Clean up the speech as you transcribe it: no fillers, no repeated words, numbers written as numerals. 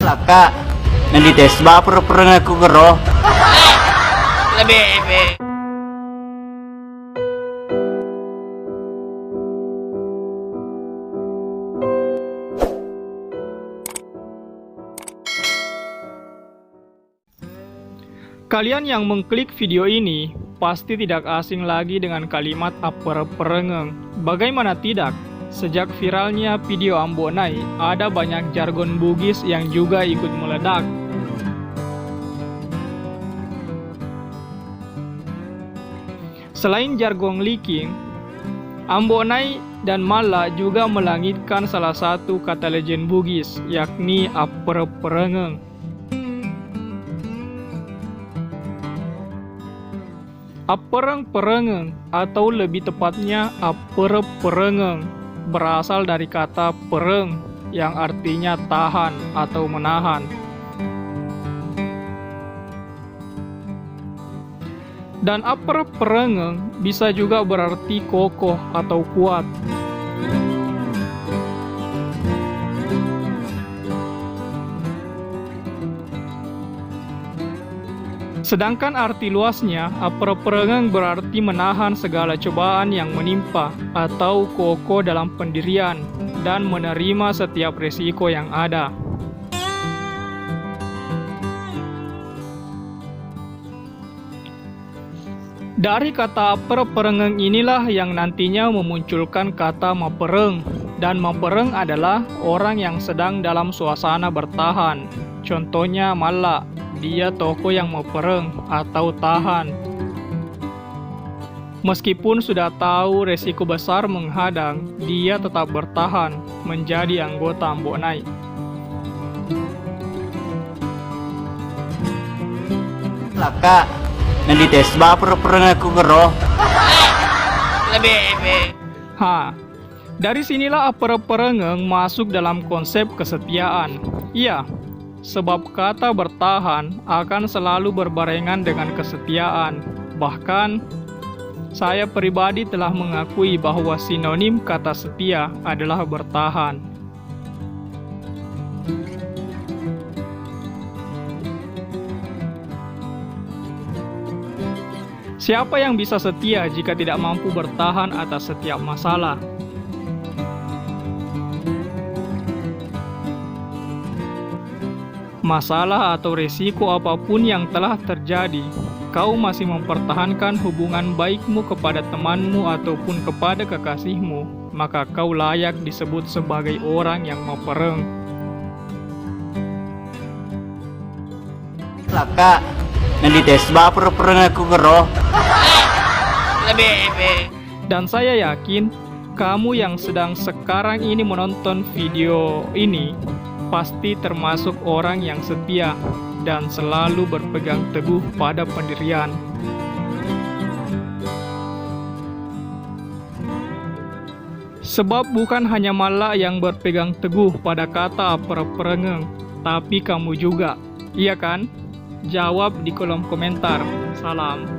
Laka, nandites ba perang aku gero? Lebih. Kalian yang mengklik video ini pasti tidak asing lagi dengan kalimat aperperengeng. Bagaimana tidak? Sejak viralnya video Ambonai, ada banyak jargon Bugis yang juga ikut meledak. Selain jargon leaking, Ambonai dan Mala juga melangitkan salah satu kata legend Bugis, yakni aperperengeng. Apereng-perengeng atau lebih tepatnya aperperengeng berasal dari kata pereng yang artinya tahan atau menahan. Dan aperperengeng bisa juga berarti kokoh atau kuat. Sedangkan arti luasnya, aperperengeng berarti menahan segala cobaan yang menimpa atau kokoh dalam pendirian dan menerima setiap resiko yang ada. Dari kata aperperengeng inilah yang nantinya memunculkan kata mapereng, dan mapereng adalah orang yang sedang dalam suasana bertahan. Contohnya Mala. Dia tokoh yang mapereng atau tahan. Meskipun sudah tahu resiko besar menghadang, dia tetap bertahan menjadi anggota Ambonai. Laka, nandites ba perang aku gero? Lebih. Dari sinilah aperperengeng masuk dalam konsep kesetiaan. Iya, sebab kata bertahan akan selalu berbarengan dengan kesetiaan. Bahkan, saya pribadi telah mengakui bahwa sinonim kata setia adalah bertahan. Siapa yang bisa setia jika tidak mampu bertahan atas setiap masalah? Masalah atau resiko apapun yang telah terjadi, kau masih mempertahankan hubungan baikmu kepada temanmu ataupun kepada kekasihmu, maka kau layak disebut sebagai orang yang mapereng. Laka, nandites ba perang aku gero? Lebih. Dan saya yakin, kamu yang sedang sekarang ini menonton video ini, pasti termasuk orang yang setia dan selalu berpegang teguh pada pendirian. Sebab bukan hanya Mala yang berpegang teguh pada kata aperperengeng, tapi kamu juga, iya kan? Jawab di kolom komentar. Salam.